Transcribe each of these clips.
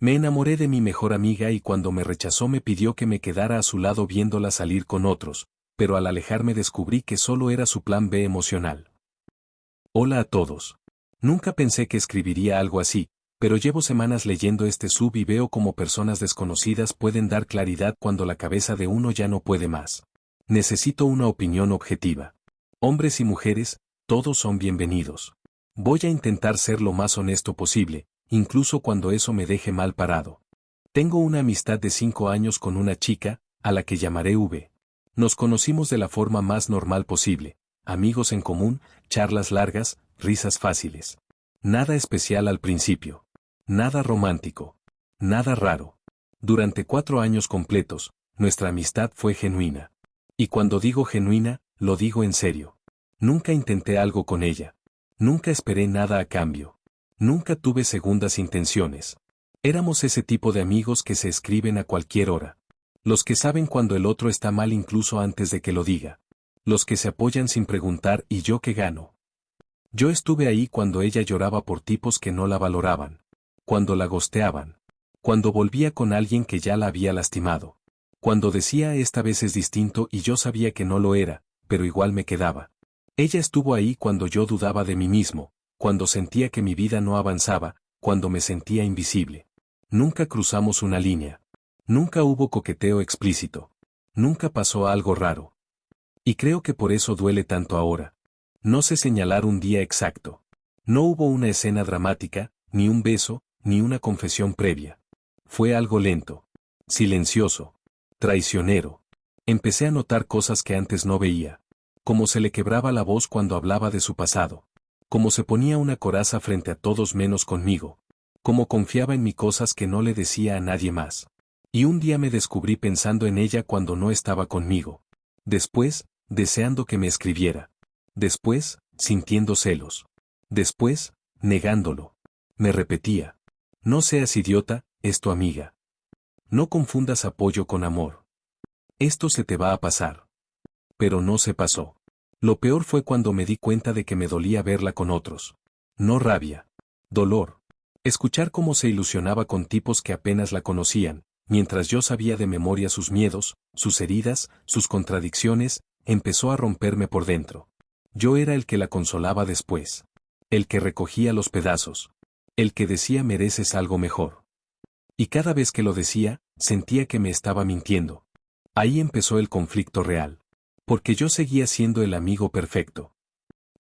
Me enamoré de mi mejor amiga y cuando me rechazó me pidió que me quedara a su lado viéndola salir con otros, pero al alejarme descubrí que solo era su plan B emocional. Hola a todos. Nunca pensé que escribiría algo así, pero llevo semanas leyendo este sub y veo cómo personas desconocidas pueden dar claridad cuando la cabeza de uno ya no puede más. Necesito una opinión objetiva. Hombres y mujeres, todos son bienvenidos. Voy a intentar ser lo más honesto posible, incluso cuando eso me deje mal parado. Tengo una amistad de 5 años con una chica, a la que llamaré V. Nos conocimos de la forma más normal posible, amigos en común, charlas largas, risas fáciles. Nada especial al principio. Nada romántico. Nada raro. Durante 4 años completos, nuestra amistad fue genuina. Y cuando digo genuina, lo digo en serio. Nunca intenté algo con ella. Nunca esperé nada a cambio. Nunca tuve segundas intenciones. Éramos ese tipo de amigos que se escriben a cualquier hora. Los que saben cuando el otro está mal incluso antes de que lo diga. Los que se apoyan sin preguntar ¿y yo qué gano? Yo estuve ahí cuando ella lloraba por tipos que no la valoraban. Cuando la gosteaban. Cuando volvía con alguien que ya la había lastimado. Cuando decía esta vez es distinto y yo sabía que no lo era, pero igual me quedaba. Ella estuvo ahí cuando yo dudaba de mí mismo, cuando sentía que mi vida no avanzaba, cuando me sentía invisible. Nunca cruzamos una línea. Nunca hubo coqueteo explícito. Nunca pasó algo raro. Y creo que por eso duele tanto ahora. No sé señalar un día exacto. No hubo una escena dramática, ni un beso, ni una confesión previa. Fue algo lento. Silencioso. Traicionero. Empecé a notar cosas que antes no veía. Cómo se le quebraba la voz cuando hablaba de su pasado. Cómo se ponía una coraza frente a todos menos conmigo. Cómo confiaba en mí cosas que no le decía a nadie más. Y un día me descubrí pensando en ella cuando no estaba conmigo. Después, deseando que me escribiera. Después, sintiendo celos. Después, negándolo. Me repetía. No seas idiota, es tu amiga. No confundas apoyo con amor. Esto se te va a pasar. Pero no se pasó. Lo peor fue cuando me di cuenta de que me dolía verla con otros. No rabia. Dolor. Escuchar cómo se ilusionaba con tipos que apenas la conocían, mientras yo sabía de memoria sus miedos, sus heridas, sus contradicciones, empezó a romperme por dentro. Yo era el que la consolaba después. El que recogía los pedazos. El que decía mereces algo mejor. Y cada vez que lo decía, sentía que me estaba mintiendo. Ahí empezó el conflicto real. Porque yo seguía siendo el amigo perfecto.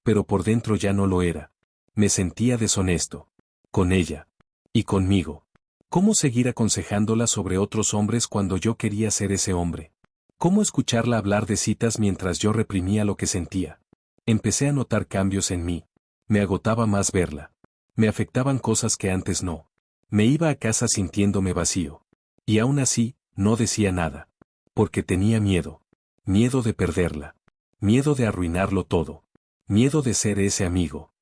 Pero por dentro ya no lo era. Me sentía deshonesto. Con ella. Y conmigo. ¿Cómo seguir aconsejándola sobre otros hombres cuando yo quería ser ese hombre? ¿Cómo escucharla hablar de citas mientras yo reprimía lo que sentía? Empecé a notar cambios en mí. Me agotaba más verla. Me afectaban cosas que antes no. Me iba a casa sintiéndome vacío. Y aún así, no decía nada. Porque tenía miedo. Miedo de perderla. Miedo de arruinarlo todo. Miedo de ser ese amigo.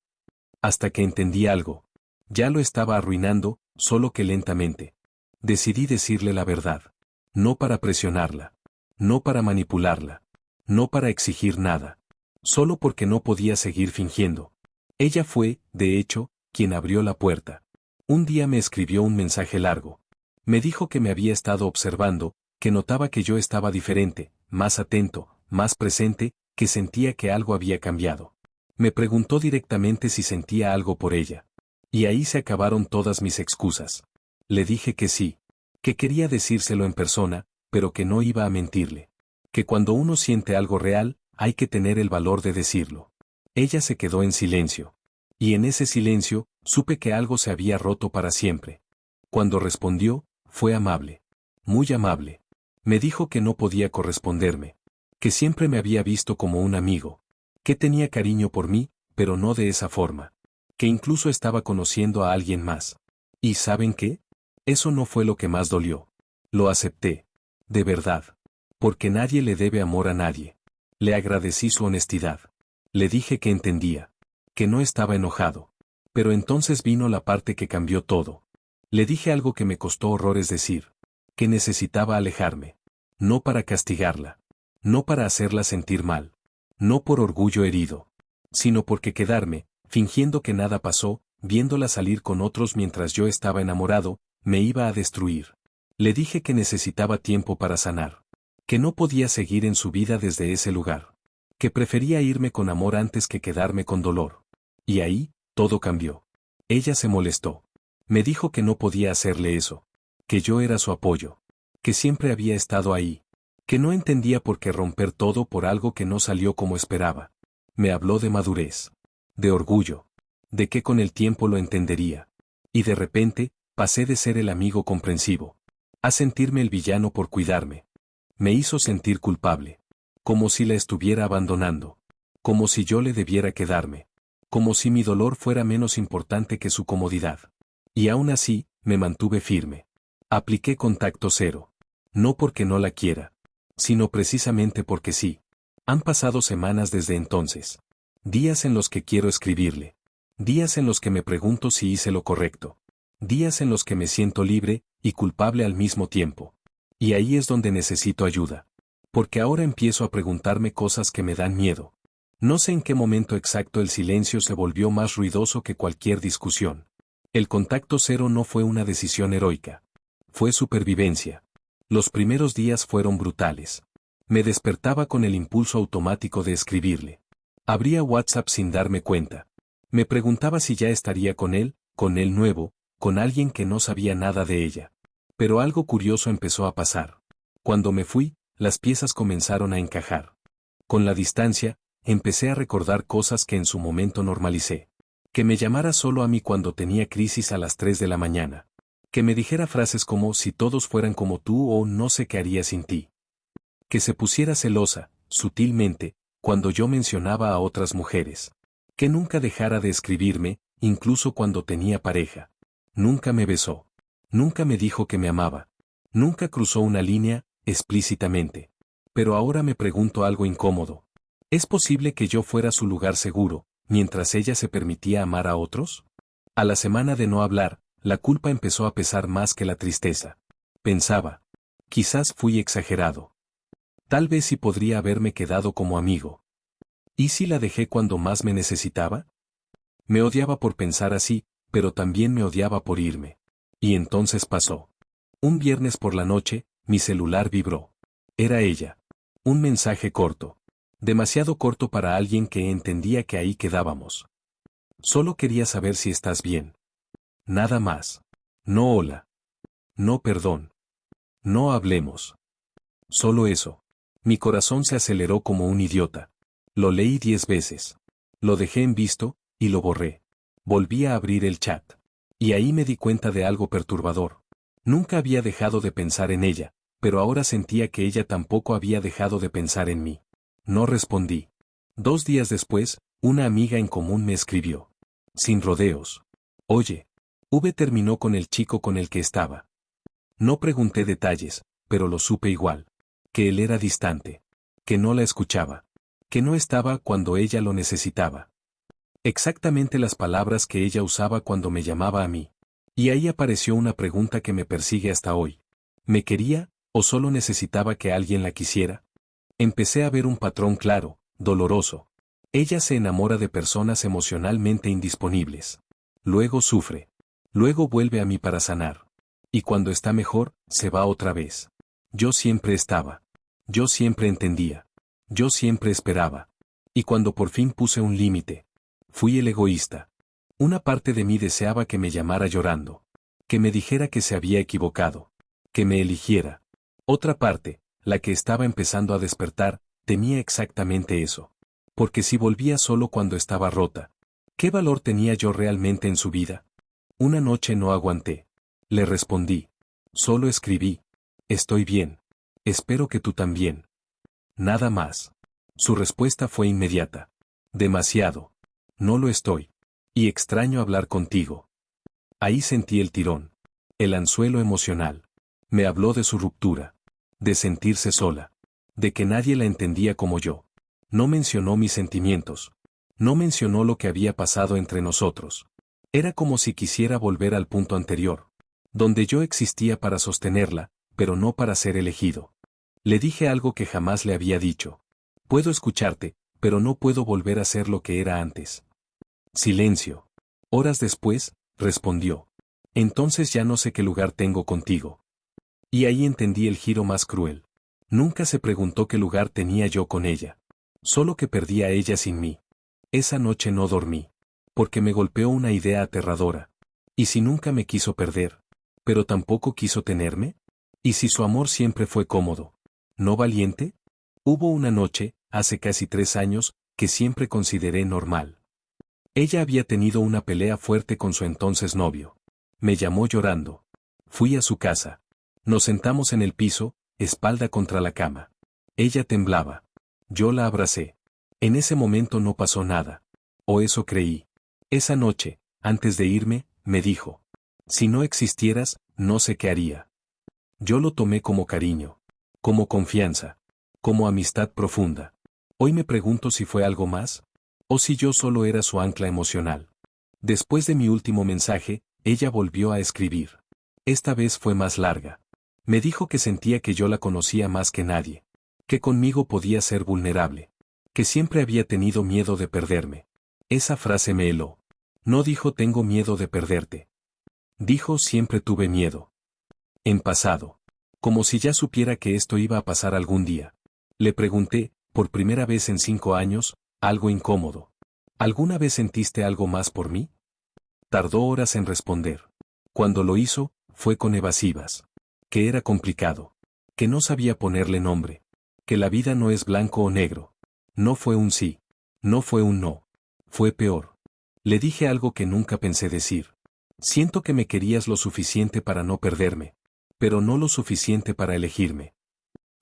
Hasta que entendí algo. Ya lo estaba arruinando, solo que lentamente. Decidí decirle la verdad. No para presionarla. No para manipularla. No para exigir nada. Solo porque no podía seguir fingiendo. Ella fue, de hecho, quien abrió la puerta. Un día me escribió un mensaje largo. Me dijo que me había estado observando, que notaba que yo estaba diferente, más atento, más presente, que sentía que algo había cambiado. Me preguntó directamente si sentía algo por ella. Y ahí se acabaron todas mis excusas. Le dije que sí. Que quería decírselo en persona, pero que no iba a mentirle. Que cuando uno siente algo real, hay que tener el valor de decirlo. Ella se quedó en silencio. Y en ese silencio, supe que algo se había roto para siempre. Cuando respondió, fue amable. Muy amable. Me dijo que no podía corresponderme. Que siempre me había visto como un amigo. Que tenía cariño por mí, pero no de esa forma. Que incluso estaba conociendo a alguien más. ¿Y saben qué? Eso no fue lo que más dolió. Lo acepté. De verdad. Porque nadie le debe amor a nadie. Le agradecí su honestidad. Le dije que entendía. Que no estaba enojado. Pero entonces vino la parte que cambió todo. Le dije algo que me costó horrores decir. Que necesitaba alejarme. No para castigarla. No para hacerla sentir mal. No por orgullo herido. Sino porque quedarme, fingiendo que nada pasó, viéndola salir con otros mientras yo estaba enamorado, me iba a destruir. Le dije que necesitaba tiempo para sanar. Que no podía seguir en su vida desde ese lugar. Que prefería irme con amor antes que quedarme con dolor. Y ahí, todo cambió. Ella se molestó. Me dijo que no podía hacerle eso. Que yo era su apoyo. Que siempre había estado ahí. Que no entendía por qué romper todo por algo que no salió como esperaba. Me habló de madurez. De orgullo. De que con el tiempo lo entendería. Y de repente, pasé de ser el amigo comprensivo a sentirme el villano por cuidarme. Me hizo sentir culpable. Como si la estuviera abandonando. Como si yo le debiera quedarme. Como si mi dolor fuera menos importante que su comodidad. Y aún así, me mantuve firme. Apliqué contacto cero. No porque no la quiera, sino precisamente porque sí. Han pasado semanas desde entonces. Días en los que quiero escribirle. Días en los que me pregunto si hice lo correcto. Días en los que me siento libre y culpable al mismo tiempo. Y ahí es donde necesito ayuda. Porque ahora empiezo a preguntarme cosas que me dan miedo. No sé en qué momento exacto el silencio se volvió más ruidoso que cualquier discusión. El contacto cero no fue una decisión heroica. Fue supervivencia. Los primeros días fueron brutales. Me despertaba con el impulso automático de escribirle. Abría WhatsApp sin darme cuenta. Me preguntaba si ya estaría con él nuevo, con alguien que no sabía nada de ella. Pero algo curioso empezó a pasar. Cuando me fui, las piezas comenzaron a encajar. Con la distancia, empecé a recordar cosas que en su momento normalicé. Que me llamara solo a mí cuando tenía crisis a las 3 de la mañana. Que me dijera frases como si todos fueran como tú o no sé qué haría sin ti. Que se pusiera celosa, sutilmente, cuando yo mencionaba a otras mujeres. Que nunca dejara de escribirme, incluso cuando tenía pareja. Nunca me besó. Nunca me dijo que me amaba. Nunca cruzó una línea, explícitamente. Pero ahora me pregunto algo incómodo. ¿Es posible que yo fuera su lugar seguro, mientras ella se permitía amar a otros? A la semana de no hablar, la culpa empezó a pesar más que la tristeza. Pensaba. Quizás fui exagerado. Tal vez sí podría haberme quedado como amigo. ¿Y si la dejé cuando más me necesitaba? Me odiaba por pensar así, pero también me odiaba por irme. Y entonces pasó. Un viernes por la noche, mi celular vibró. Era ella. Un mensaje corto. Demasiado corto para alguien que entendía que ahí quedábamos. Solo quería saber si estás bien. Nada más. No hola. No perdón. No hablemos. Solo eso. Mi corazón se aceleró como un idiota. Lo leí 10 veces. Lo dejé en visto, y lo borré. Volví a abrir el chat. Y ahí me di cuenta de algo perturbador. Nunca había dejado de pensar en ella, pero ahora sentía que ella tampoco había dejado de pensar en mí. No respondí. 2 días después, una amiga en común me escribió. Sin rodeos. Oye. V terminó con el chico con el que estaba. No pregunté detalles, pero lo supe igual. Que él era distante. Que no la escuchaba. Que no estaba cuando ella lo necesitaba. Exactamente las palabras que ella usaba cuando me llamaba a mí. Y ahí apareció una pregunta que me persigue hasta hoy. ¿Me quería, o solo necesitaba que alguien la quisiera? Empecé a ver un patrón claro, doloroso. Ella se enamora de personas emocionalmente indisponibles. Luego sufre. Luego vuelve a mí para sanar. Y cuando está mejor, se va otra vez. Yo siempre estaba. Yo siempre entendía. Yo siempre esperaba. Y cuando por fin puse un límite, fui el egoísta. Una parte de mí deseaba que me llamara llorando. Que me dijera que se había equivocado. Que me eligiera. Otra parte, la que estaba empezando a despertar, temía exactamente eso. Porque si volvía solo cuando estaba rota, ¿qué valor tenía yo realmente en su vida? Una noche no aguanté. Le respondí. Solo escribí. Estoy bien. Espero que tú también. Nada más. Su respuesta fue inmediata. Demasiado. No lo estoy. Y extraño hablar contigo. Ahí sentí el tirón. El anzuelo emocional. Me habló de su ruptura. De sentirse sola. De que nadie la entendía como yo. No mencionó mis sentimientos. No mencionó lo que había pasado entre nosotros. Era como si quisiera volver al punto anterior. Donde yo existía para sostenerla, pero no para ser elegido. Le dije algo que jamás le había dicho. Puedo escucharte, pero no puedo volver a ser lo que era antes. Silencio. Horas después, respondió. Entonces ya no sé qué lugar tengo contigo. Y ahí entendí el giro más cruel. Nunca se preguntó qué lugar tenía yo con ella. Solo que perdía a ella sin mí. Esa noche no dormí. Porque me golpeó una idea aterradora. ¿Y si nunca me quiso perder? ¿Pero tampoco quiso tenerme? ¿Y si su amor siempre fue cómodo? ¿No valiente? Hubo una noche, hace casi 3 años, que siempre consideré normal. Ella había tenido una pelea fuerte con su entonces novio. Me llamó llorando. Fui a su casa. Nos sentamos en el piso, espalda contra la cama. Ella temblaba. Yo la abracé. En ese momento no pasó nada. O eso creí. Esa noche, antes de irme, me dijo: si no existieras, no sé qué haría. Yo lo tomé como cariño. Como confianza. Como amistad profunda. Hoy me pregunto si fue algo más, o si yo solo era su ancla emocional. Después de mi último mensaje, ella volvió a escribir. Esta vez fue más larga. Me dijo que sentía que yo la conocía más que nadie. Que conmigo podía ser vulnerable. Que siempre había tenido miedo de perderme. Esa frase me heló. No dijo tengo miedo de perderte. Dijo siempre tuve miedo. En pasado. Como si ya supiera que esto iba a pasar algún día. Le pregunté, por primera vez en 5 años, algo incómodo. ¿Alguna vez sentiste algo más por mí? Tardó horas en responder. Cuando lo hizo, fue con evasivas. Que era complicado. Que no sabía ponerle nombre. Que la vida no es blanco o negro. No fue un sí. No fue un no. Fue peor. Le dije algo que nunca pensé decir. Siento que me querías lo suficiente para no perderme. Pero no lo suficiente para elegirme.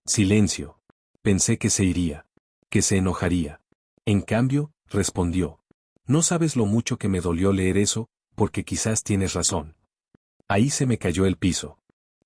Silencio. Pensé que se iría. Que se enojaría. En cambio, respondió. No sabes lo mucho que me dolió leer eso, porque quizás tienes razón. Ahí se me cayó el piso.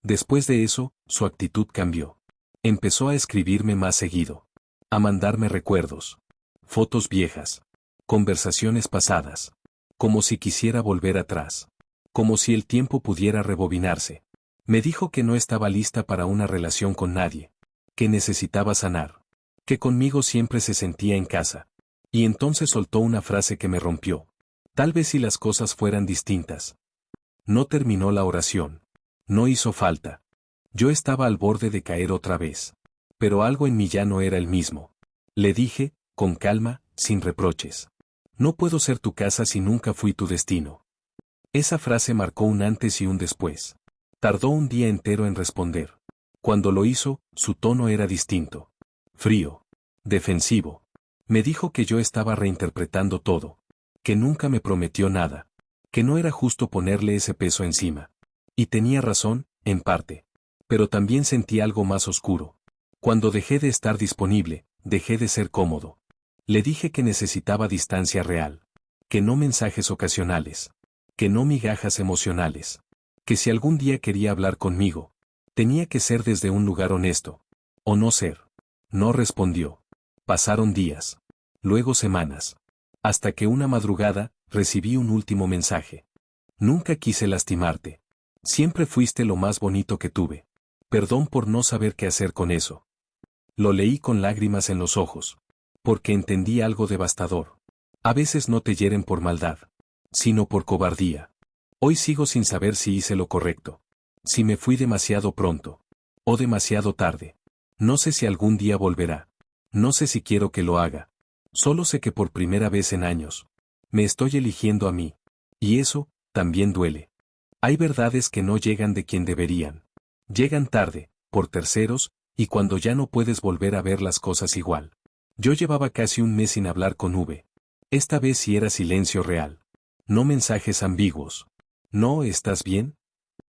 Después de eso, su actitud cambió. Empezó a escribirme más seguido. A mandarme recuerdos. Fotos viejas. Conversaciones pasadas. Como si quisiera volver atrás. Como si el tiempo pudiera rebobinarse. Me dijo que no estaba lista para una relación con nadie. Que necesitaba sanar. Que conmigo siempre se sentía en casa. Y entonces soltó una frase que me rompió. Tal vez si las cosas fueran distintas. No terminó la oración. No hizo falta. Yo estaba al borde de caer otra vez. Pero algo en mí ya no era el mismo. Le dije, con calma, sin reproches. No puedo ser tu casa si nunca fui tu destino. Esa frase marcó un antes y un después. Tardó un día entero en responder. Cuando lo hizo, su tono era distinto. Frío. Defensivo. Me dijo que yo estaba reinterpretando todo. Que nunca me prometió nada. Que no era justo ponerle ese peso encima. Y tenía razón, en parte. Pero también sentí algo más oscuro. Cuando dejé de estar disponible, dejé de ser cómodo. Le dije que necesitaba distancia real. Que no mensajes ocasionales. Que no migajas emocionales. Que si algún día quería hablar conmigo, tenía que ser desde un lugar honesto. O no ser. No respondió. Pasaron días. Luego semanas. Hasta que una madrugada, recibí un último mensaje. Nunca quise lastimarte. Siempre fuiste lo más bonito que tuve. Perdón por no saber qué hacer con eso. Lo leí con lágrimas en los ojos. Porque entendí algo devastador. A veces no te hieren por maldad, sino por cobardía. Hoy sigo sin saber si hice lo correcto. Si me fui demasiado pronto. O demasiado tarde. No sé si algún día volverá. No sé si quiero que lo haga. Solo sé que por primera vez en años, me estoy eligiendo a mí. Y eso, también duele. Hay verdades que no llegan de quien deberían. Llegan tarde, por terceros, y cuando ya no puedes volver a ver las cosas igual. Yo llevaba casi un mes sin hablar con V. Esta vez sí era silencio real. No mensajes ambiguos. ¿No estás bien?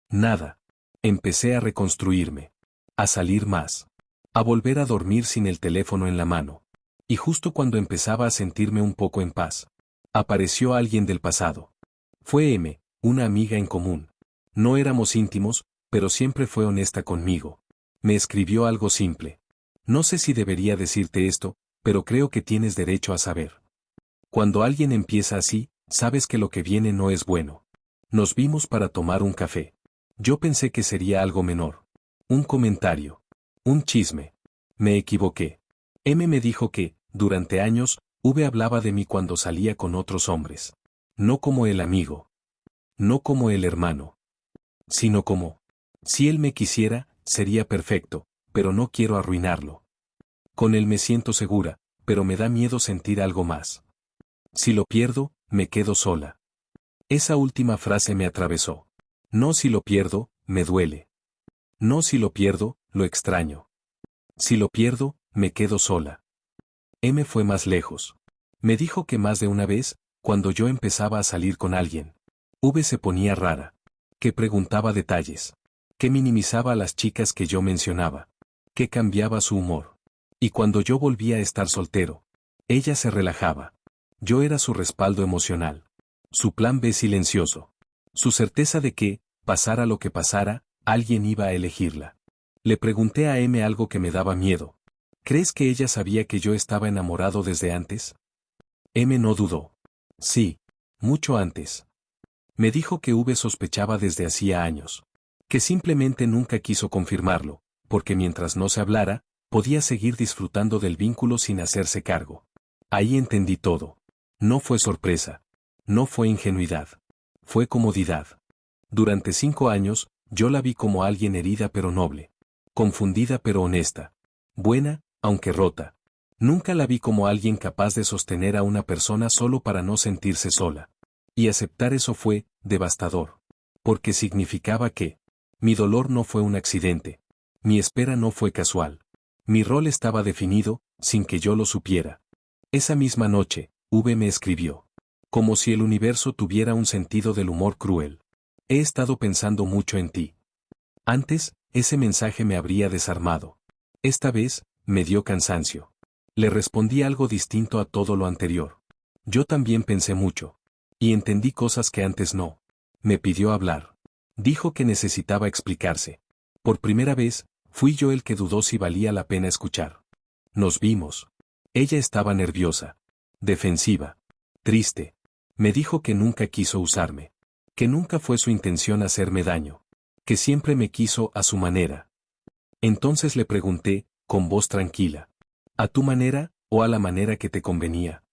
Nada. Empecé a reconstruirme. A salir más. A volver a dormir sin el teléfono en la mano. Y justo cuando empezaba a sentirme un poco en paz, apareció alguien del pasado. Fue M, una amiga en común. No éramos íntimos, pero siempre fue honesta conmigo. Me escribió algo simple. No sé si debería decirte esto, pero creo que tienes derecho a saber. Cuando alguien empieza así, sabes que lo que viene no es bueno. Nos vimos para tomar un café. Yo pensé que sería algo menor. Un comentario. Un chisme. Me equivoqué. M me dijo que, durante años, V hablaba de mí cuando salía con otros hombres. No como el amigo. No como el hermano. sino como, si él me quisiera, sería perfecto, pero no quiero arruinarlo. Con él me siento segura, pero me da miedo sentir algo más. Si lo pierdo, me quedo sola. Esa última frase me atravesó. No si lo pierdo, me duele. No si lo pierdo, lo extraño. Si lo pierdo, me quedo sola. M fue más lejos. Me dijo que más de una vez, cuando yo empezaba a salir con alguien, V se ponía rara. Que preguntaba detalles. Que minimizaba a las chicas que yo mencionaba. Que cambiaba su humor. Y cuando yo volvía a estar soltero, ella se relajaba. Yo era su respaldo emocional. Su plan B silencioso. Su certeza de que, pasara lo que pasara, alguien iba a elegirla. Le pregunté a M algo que me daba miedo. ¿Crees que ella sabía que yo estaba enamorado desde antes? M no dudó. Sí, mucho antes. Me dijo que V sospechaba desde hacía años. Que simplemente nunca quiso confirmarlo, porque mientras no se hablara, podía seguir disfrutando del vínculo sin hacerse cargo. Ahí entendí todo. No fue sorpresa. No fue ingenuidad. Fue comodidad. Durante 5 años, yo la vi como alguien herida pero noble. Confundida pero honesta. Buena, aunque rota. Nunca la vi como alguien capaz de sostener a una persona solo para no sentirse sola. Y aceptar eso fue devastador. Porque significaba que mi dolor no fue un accidente. Mi espera no fue casual. Mi rol estaba definido, sin que yo lo supiera. Esa misma noche, V me escribió. Como si el universo tuviera un sentido del humor cruel. He estado pensando mucho en ti. Antes, ese mensaje me habría desarmado. Esta vez, me dio cansancio. Le respondí algo distinto a todo lo anterior. Yo también pensé mucho. Y entendí cosas que antes no. Me pidió hablar. Dijo que necesitaba explicarse. Por primera vez, fui yo el que dudó si valía la pena escuchar. Nos vimos. Ella estaba nerviosa. Defensiva. Triste. Me dijo que nunca quiso usarme. Que nunca fue su intención hacerme daño. Que siempre me quiso a su manera. Entonces le pregunté, con voz tranquila. ¿A tu manera, o a la manera que te convenía?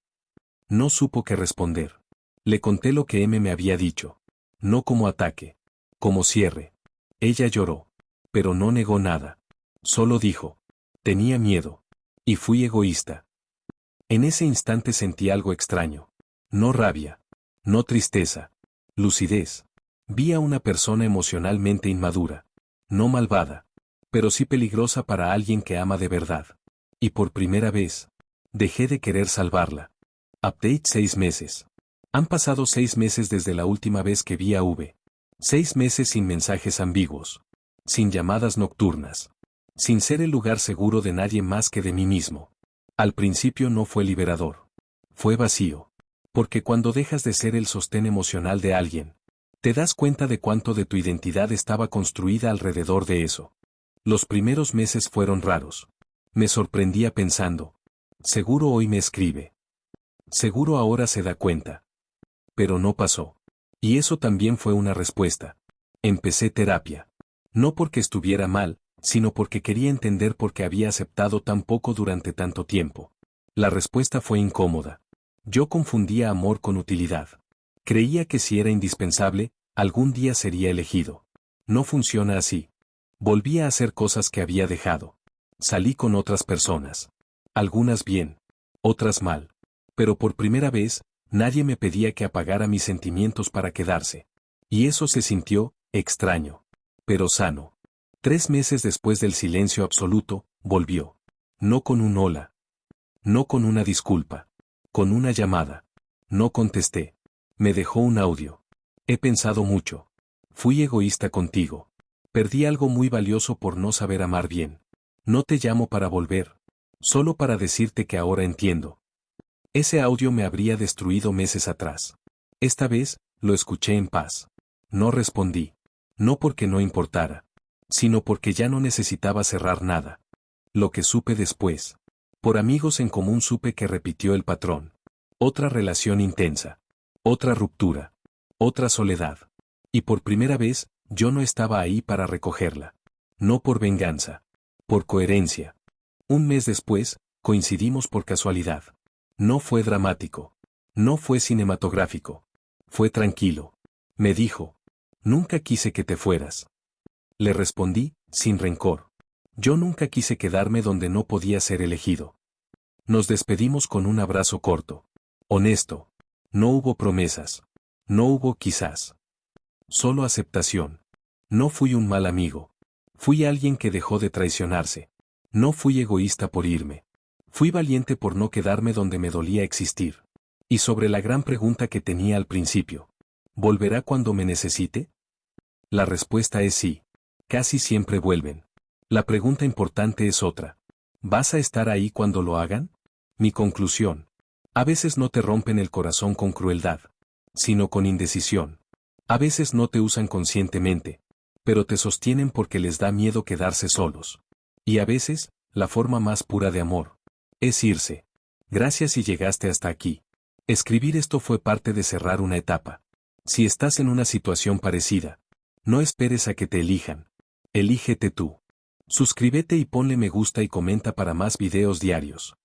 No supo qué responder. Le conté lo que M me había dicho. No como ataque. Como cierre. Ella lloró. Pero no negó nada. Solo dijo. Tenía miedo. Y fui egoísta. En ese instante sentí algo extraño. No rabia. No tristeza. Lucidez. Vi a una persona emocionalmente inmadura. No malvada. Pero sí peligrosa para alguien que ama de verdad. Y por primera vez, dejé de querer salvarla. Update 6 meses. Han pasado 6 meses desde la última vez que vi a V. 6 meses sin mensajes ambiguos. Sin llamadas nocturnas. Sin ser el lugar seguro de nadie más que de mí mismo. Al principio no fue liberador. Fue vacío. Porque cuando dejas de ser el sostén emocional de alguien, te das cuenta de cuánto de tu identidad estaba construida alrededor de eso. Los primeros meses fueron raros. Me sorprendía pensando. Seguro hoy me escribe. Seguro ahora se da cuenta. Pero no pasó. Y eso también fue una respuesta. Empecé terapia. No porque estuviera mal, sino porque quería entender por qué había aceptado tan poco durante tanto tiempo. La respuesta fue incómoda. Yo confundía amor con utilidad. Creía que si era indispensable, algún día sería elegido. No funciona así. Volví a hacer cosas que había dejado. Salí con otras personas. Algunas bien. Otras mal. Pero por primera vez, nadie me pedía que apagara mis sentimientos para quedarse. Y eso se sintió, extraño. Pero sano. 3 meses después del silencio absoluto, volvió. No con un hola. No con una disculpa. Con una llamada. No contesté. Me dejó un audio. He pensado mucho. Fui egoísta contigo. Perdí algo muy valioso por no saber amar bien. No te llamo para volver. Solo para decirte que ahora entiendo. Ese audio me habría destruido meses atrás. Esta vez, lo escuché en paz. No respondí. No porque no importara. Sino porque ya no necesitaba cerrar nada. Lo que supe después. Por amigos en común supe que repitió el patrón. Otra relación intensa. Otra ruptura. Otra soledad. Y por primera vez, yo no estaba ahí para recogerla. No por venganza. Por coherencia. Un mes después, coincidimos por casualidad. No fue dramático. No fue cinematográfico. Fue tranquilo. Me dijo. Nunca quise que te fueras. Le respondí, sin rencor. Yo nunca quise quedarme donde no podía ser elegido. Nos despedimos con un abrazo corto. Honesto. No hubo promesas. No hubo quizás. Solo aceptación. No fui un mal amigo. Fui alguien que dejó de traicionarse. No fui egoísta por irme. Fui valiente por no quedarme donde me dolía existir. Y sobre la gran pregunta que tenía al principio. ¿Volverá cuando me necesite? La respuesta es sí. Casi siempre vuelven. La pregunta importante es otra. ¿Vas a estar ahí cuando lo hagan? Mi conclusión. A veces no te rompen el corazón con crueldad, sino con indecisión. A veces no te usan conscientemente, pero te sostienen porque les da miedo quedarse solos. Y a veces, la forma más pura de amor es irse. Gracias si llegaste hasta aquí. Escribir esto fue parte de cerrar una etapa. Si estás en una situación parecida, no esperes a que te elijan. Elígete tú. Suscríbete y ponle me gusta y comenta para más videos diarios.